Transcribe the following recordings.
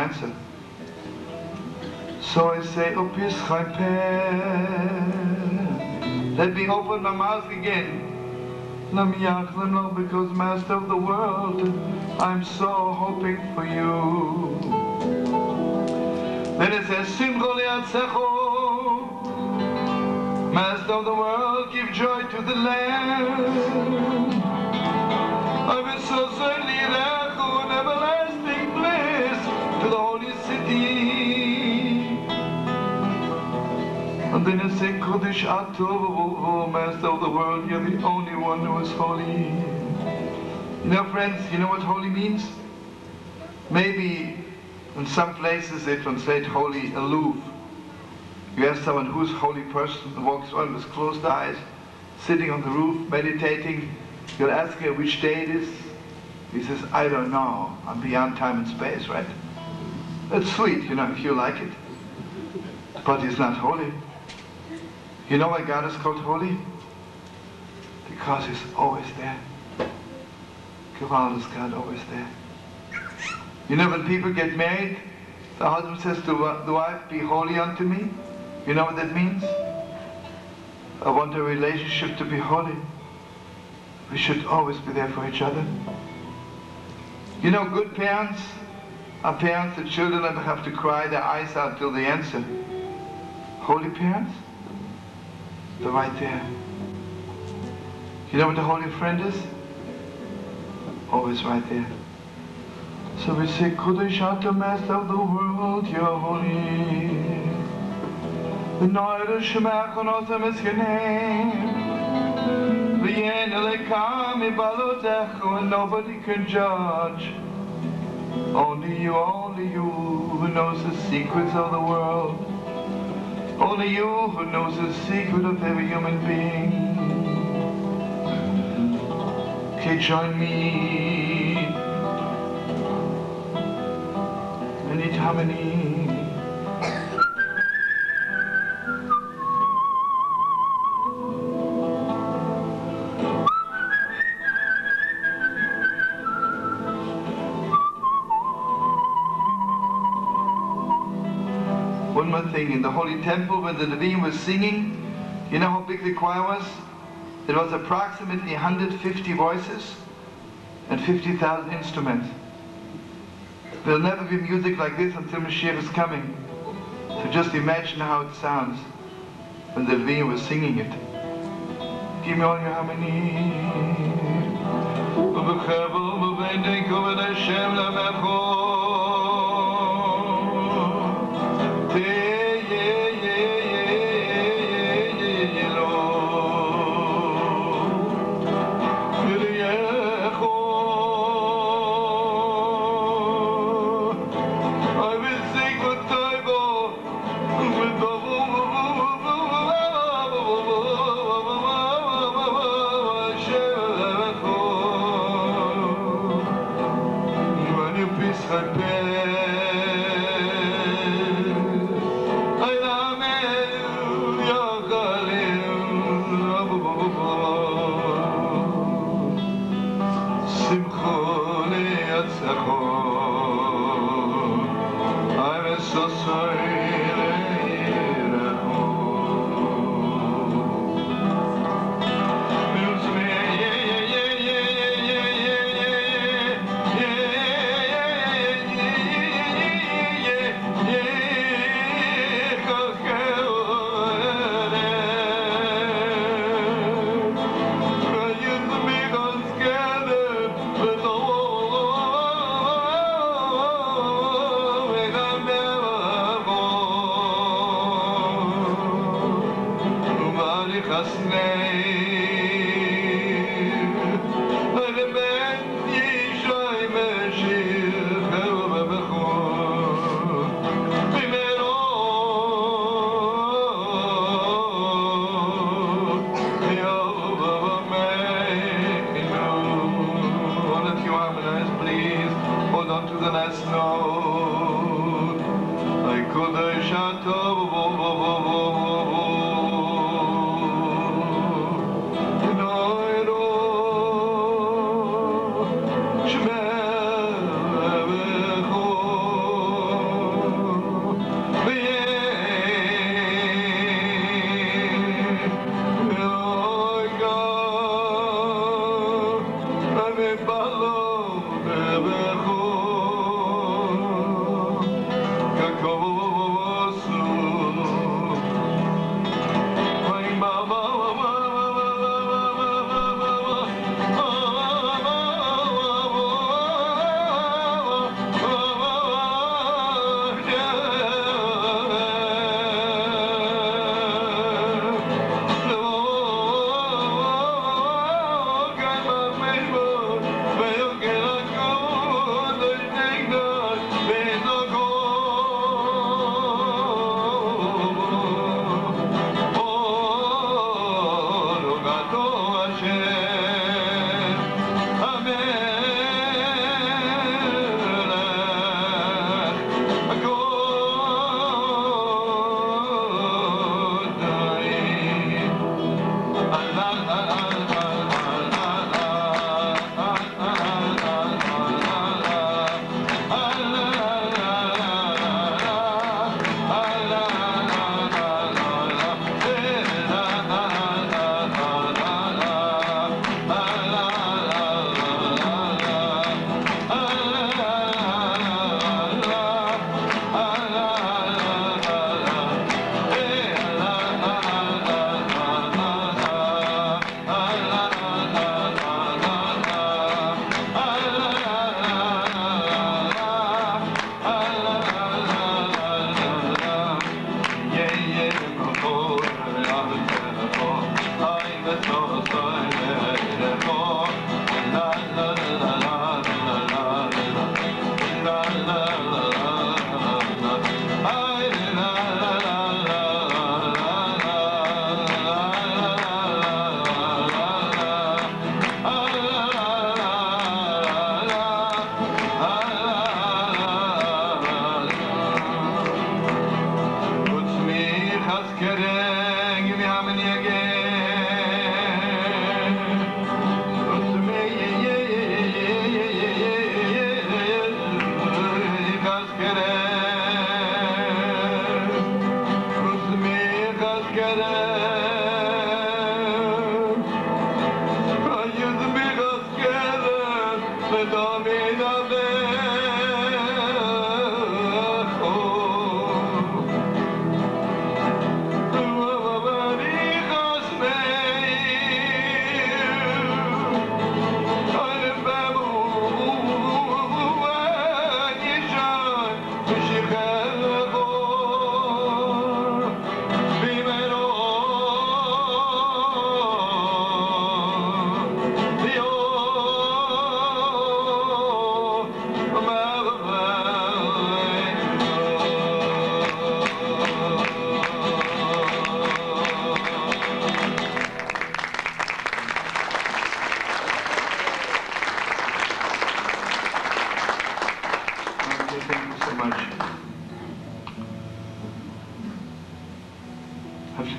answer. So I say, O Pischai Peh, let me open my mouth again. Because Master of the world, I'm so hoping for you. Then it says, Simcha le'atzecho, Master of the world, give joy to the land. I will so certainly an everlasting bliss to the holy city. And then it says, Kodesh Atov, Master of the world, you're the only one who is holy. You know, friends, you know what holy means? Maybe in some places they translate holy aloof. You ask someone who's a holy person who walks around with closed eyes, sitting on the roof, meditating. You'll ask him which day it is. He says, I don't know. I'm beyond time and space, right? That's sweet, you know, if you like it. But he's not holy. You know why God is called holy? Because he's always there. Gewalt is God always there. You know, when people get married, the husband says to the wife, be holy unto me. You know what that means? I want a relationship to be holy. We should always be there for each other. You know, good parents are parents that children don't have to cry their eyes out till they answer. Holy parents, they're right there. You know what the holy friend is? Always right there. So we say, Kodesh Ata, Master of the world, you're holy. The Neure Shemach on Otam is your name. And nobody can judge. Only you who knows the secrets of the world. Only you who knows the secret of every human being. Okay, join me. And eat harmony. One more thing, in the Holy Temple when the Levim was singing, you know how big the choir was? It was approximately 150 voices and 50,000 instruments. There'll never be music like this until Mashiach is coming. So just imagine how it sounds when the Levim was singing it. Give me all your harmony.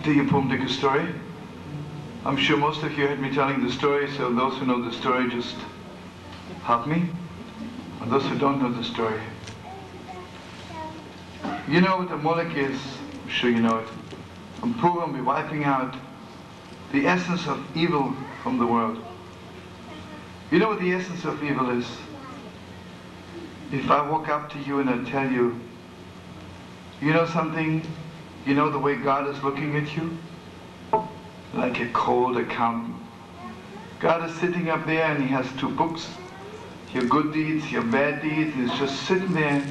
Tell you a poem, story. I'm sure most of you heard me telling the story, so those who know the story just help me. And those who don't know the story. You know what Amalek is? I'm sure you know it. On Purim, we're wiping out the essence of evil from the world. You know what the essence of evil is? If I walk up to you and I tell you, you know something? You know the way God is looking at you? Like a cold accountant. God is sitting up there and he has two books. Your good deeds, your bad deeds. He's just sitting there.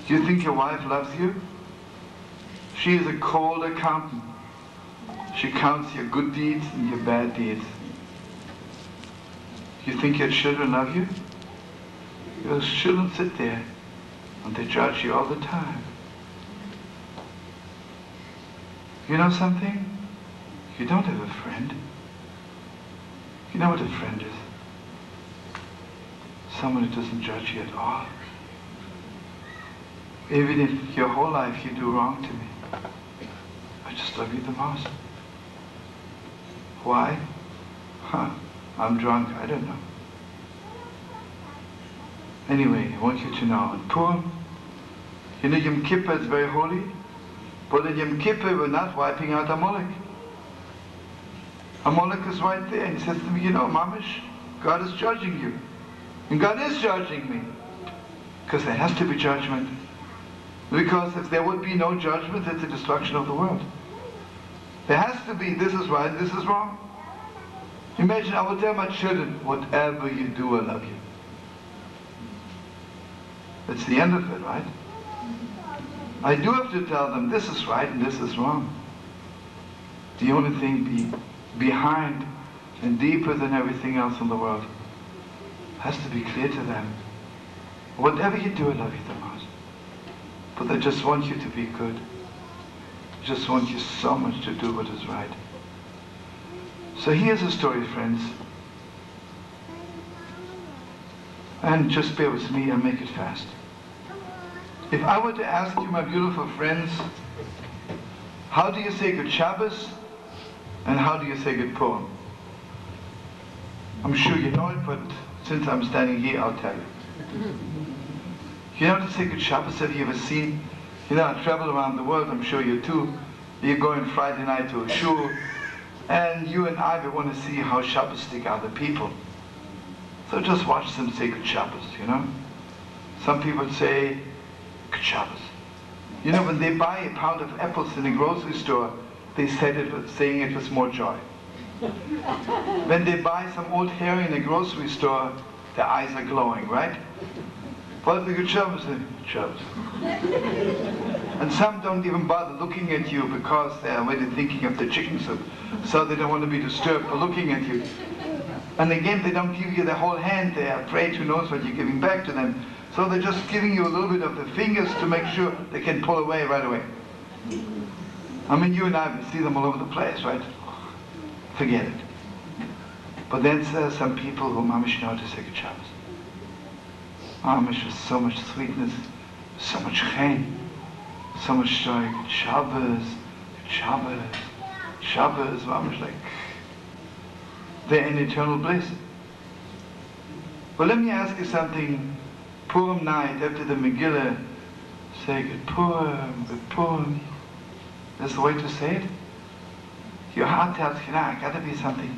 Do you think your wife loves you? She is a cold accountant. She counts your good deeds and your bad deeds. Do you think your children love you? Your children sit there and they judge you all the time. You know something? You don't have a friend. You know what a friend is? Someone who doesn't judge you at all. Even if your whole life you do wrong to me, I just love you the most. Why? I'm drunk, I don't know. Anyway, I want you to know, on Purim, you know Yom Kippur is very holy. But in Yom Kippur, we're not wiping out Amalek. Amalek is right there, and he says to me, you know, Mamish, God is judging you. And God is judging me. Because there has to be judgment. Because if there would be no judgment, it's the destruction of the world. There has to be, this is right, this is wrong. Imagine, I would tell my children, whatever you do, I love you. That's the end of it, right? I do have to tell them this is right and this is wrong. The only thing behind and deeper than everything else in the world has to be clear to them. Whatever you do, I love you the most. But I just want you to be good. I just want you so much to do what is right. So here's a story, friends. And just bear with me, I'll make it fast. If I were to ask you, my beautiful friends, how do you say good Shabbos and how do you say good Purim? I'm sure you know it, but since I'm standing here, I'll tell you. You know how to say good Shabbos? Have you ever seen? You know, I travel around the world, I'm sure you too. You're going Friday night to a shul, and you and I want to see how Shabbos-tic are the people. So just watch them say good Shabbos, you know? Some people say, good Shabbos. You know, when they buy a pound of apples in a grocery store, they said it was saying it was more joy. When they buy some old herring in a grocery store, their eyes are glowing, right? But the good Shabbos, good Shabbos. And some don't even bother looking at you because they're already thinking of the chicken soup, so they don't want to be disturbed for looking at you. And again, they don't give you the whole hand. They're afraid who knows what you're giving back to them. So they're just giving you a little bit of the fingers to make sure they can pull away right away. I mean, you and I see them all over the place, right? Forget it. But then there's some people who mamish know to say good Shabbos. Mamish with so much sweetness, so much chen, so much joy. Good Shabbos, good Shabbos, Shabbos, mamish like they're in eternal bliss. But let me ask you something. Purim night, after the Megillah, say Good Purim, Good Purim. That's the way to say it. Your heart tells you, nah, got to be something.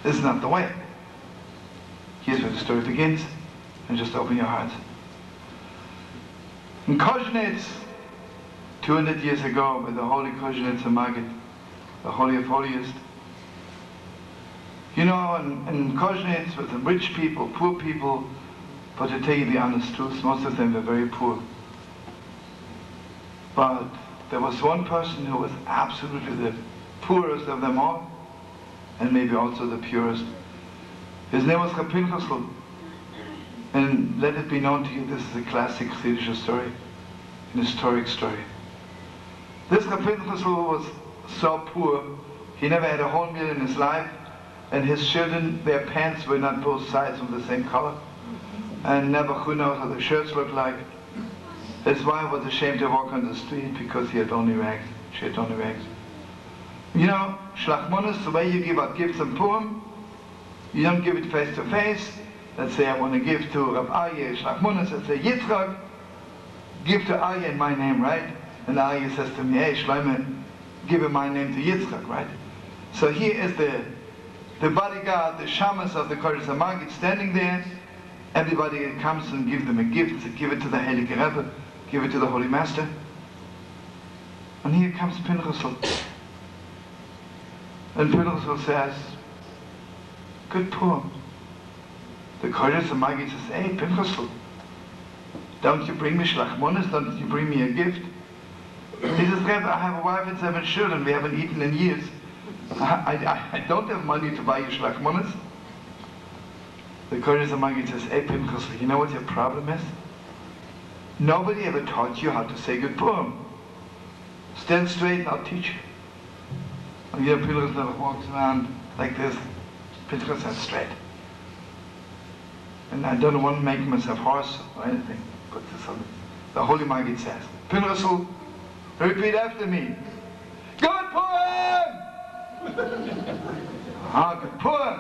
This is not the way. Here's where the story begins, and just open your hearts. In Koznitz, 200 years ago, by the holy Koznitz Maggid, the Holy of Holiest. You know, in Koznitz, with the rich people, poor people, but to tell you the honest truth, most of them were very poor. But there was one person who was absolutely the poorest of them all, and maybe also the purest. His name was Reb Pinchasl. And let it be known to you, this is a classic Chassidish story, an historic story. This Reb Pinchasl was so poor, he never had a whole meal in his life, and his children, their pants were not both sides of the same color, and never who knows how the shirts looked like. His wife was ashamed to walk on the street because he had only rags. She had only rags. You know, Shlachmonos, the way you give out gifts in Purim, you don't give it face to face. Let's say I want to give to Rav Aryeh Shlachmonos, let's say Yitzchak, give to Aryeh in my name, right? And Aryeh says to me, hey Shlomo, give in my name to Yitzchak, right? So here is the bodyguard, the shamas of the Kodesh HaMaggid standing there. Everybody comes and gives them a gift, give it to the Heilige Rebbe, give it to the Holy Master. And here comes Pinchasl. And Pinchasl says, Good Purim. The Kodesh HaMaggid says, hey Pinchasl, don't you bring me shlachmonos, don't you bring me a gift? He says, Rebbe, I have a wife and 7 children, we haven't eaten in years. I don't have money to buy you shlachmonos. The Kodesh HaMaggid says, hey Pinchasl, you know what your problem is? Nobody ever taught you how to say Good Purim. Stand straight and I'll teach you. And you know, Pinchasl walks around like this. Pinchasl stands straight. And I don't want to make myself hoarse or anything, but the Holy Maggid says, Pinchasl, repeat after me. Good Purim! Good Purim!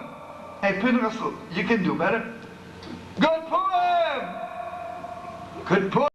Hey Pinchasl, you can do better. Good Purim! Good Purim!